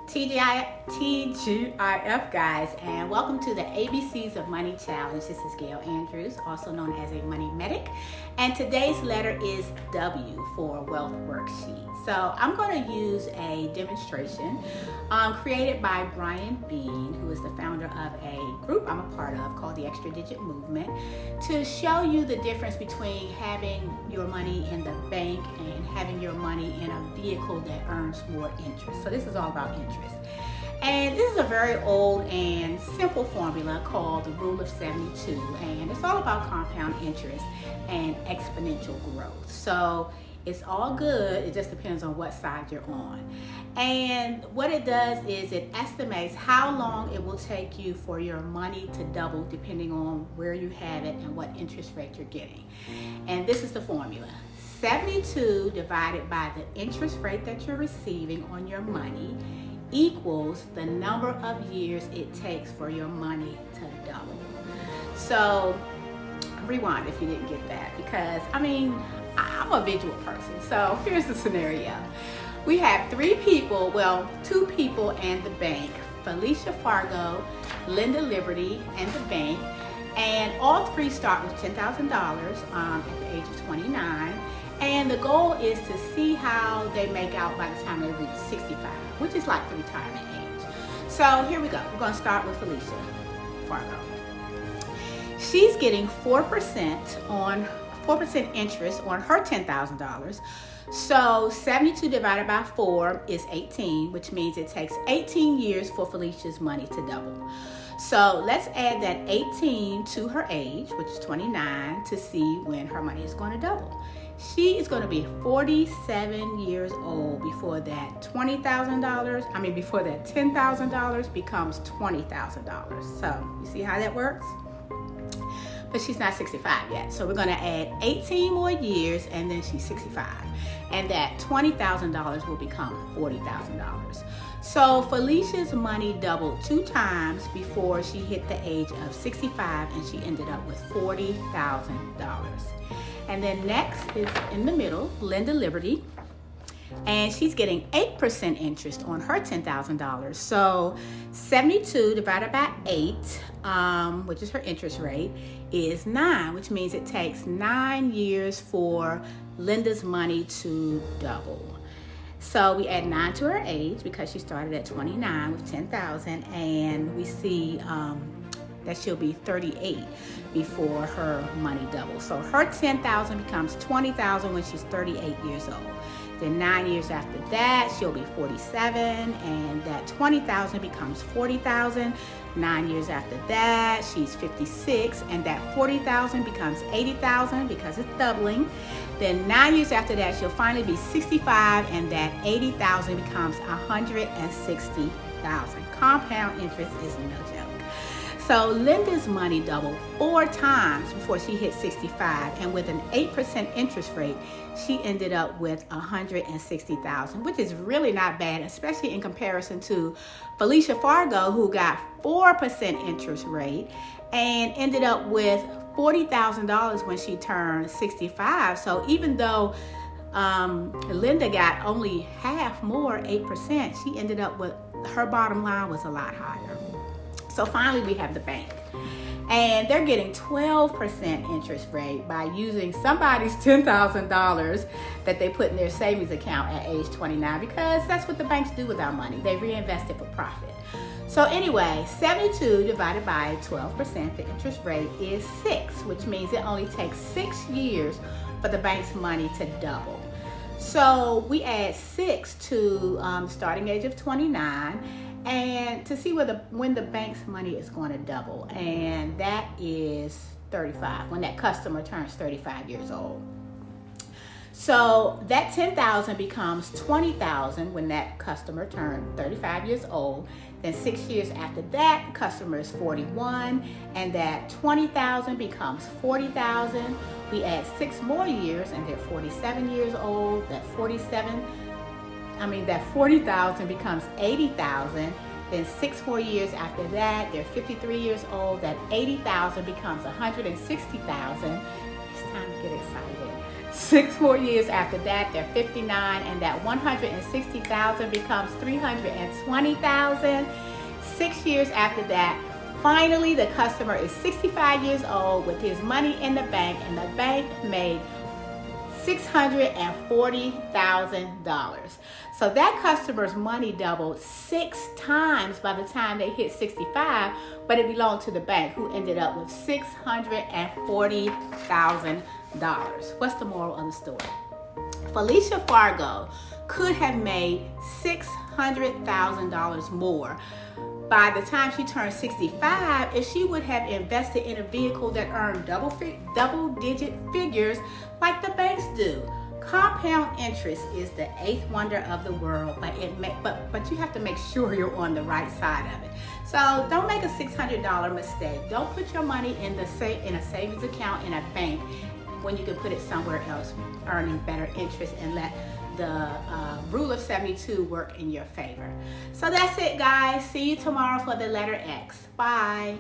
TGIF guys, and welcome to the ABCs of Money Challenge. This is Gail Andrews, also known as a Money Medic, and today's letter is W for Wealth Worksheet. So I'm going to use a demonstration created by Brian Bean, who is the founder of a group I'm a part of called the Extra Digit Movement, to show you the difference between having your money in the bank and having your money in a vehicle that earns more interest. So this is all about interest. And this is a very old and simple formula called the Rule of 72, and it's all about compound interest and exponential growth. So it's all good, it just depends on what side you're on. And what it does is it estimates how long it will take you for your money to double depending on where you have it and what interest rate you're getting. And this is the formula. 72 divided by the interest rate that you're receiving on your money equals the number of years it takes for your money to double. So rewind if you didn't get that, because I'm a visual person. So here's the scenario. We have two people and the bank, Felicia Fargo, Linda Liberty, and the bank, and all three start with $10,000 at the age of 29. And the goal is to see how they make out by the time they reach 65, which is like the retirement age. So here we go. We're going to start with Felicia Fargo. She's getting 4% interest on her $10,000. So 72 divided by 4 is 18, which means it takes 18 years for Felicia's money to double. So let's add that 18 to her age, which is 29, to see when her money is going to double. She is going to be 47 years old before that before that $10,000 becomes $20,000. So you see how that works? But she's not 65 yet. So we're going to add 18 more years and then she's 65. And that $20,000 will become $40,000. So Felicia's money doubled 2 times before she hit the age of 65, and she ended up with $40,000. And then next is in the middle, Linda Liberty, and she's getting 8% interest on her $10,000. So 72 divided by 8, which is her interest rate, is 9, which means it takes 9 years for Linda's money to double. So we add 9 to her age because she started at 29 with 10,000, and we see that she'll be 38 before her money doubles. So her 10,000 becomes 20,000 when she's 38 years old. Then 9 years after that, she'll be 47, and that 20,000 becomes 40,000. 9 years after that, she's 56, and that 40,000 becomes 80,000 because it's doubling. Then 9 years after that, she'll finally be 65, and that 80,000 becomes 160,000. Compound interest is no joke. So Linda's money doubled 4 times before she hit 65, and with an 8% interest rate, she ended up with 160,000, which is really not bad, especially in comparison to Felicia Fargo, who got 4% interest rate and ended up with $40,000 when she turned 65. So even though Linda got only half more, 8%, she ended up with, her bottom line was a lot higher. So finally we have the bank, and they're getting 12% interest rate by using somebody's $10,000 that they put in their savings account at age 29, because that's what the banks do with our money. They reinvest it for profit. So anyway, 72 divided by 12%, the interest rate is 6, which means it only takes 6 years for the bank's money to double. So we add 6 to starting age of 29, and to see when the bank's money is going to double, and that is 35, when that customer turns 35 years old. So that 10,000 becomes 20,000 when that customer turned 35 years old. Then 6 years after that, the customer is 41, and that 20,000 becomes 40,000. We add 6 more years, and they're 47 years old. That 40,000 becomes 80,000. Then 6 more years after that, they're 53 years old. That 80,000 becomes 160,000. It's time to get excited. 6 more years after that, they're 59, and that 160,000 becomes 320,000. 6 years after that, finally the customer is 65 years old with his money in the bank, and the bank made $640,000. So that customer's money doubled 6 times by the time they hit 65, but it belonged to the bank, who ended up with $640,000. What's the moral of the story? Felicia Fargo could have made $600,000 more by the time she turned 65 if she would have invested in a vehicle that earned double-digit figures like the banks do. Compound interest is the 8th wonder of the world, but you have to make sure you're on the right side of it. So don't make a $600 mistake. Don't put your money in a savings account in a bank when you can put it somewhere else earning better interest, and let the rule of 72 work in your favor. So that's it, guys. See you tomorrow for the letter X. Bye.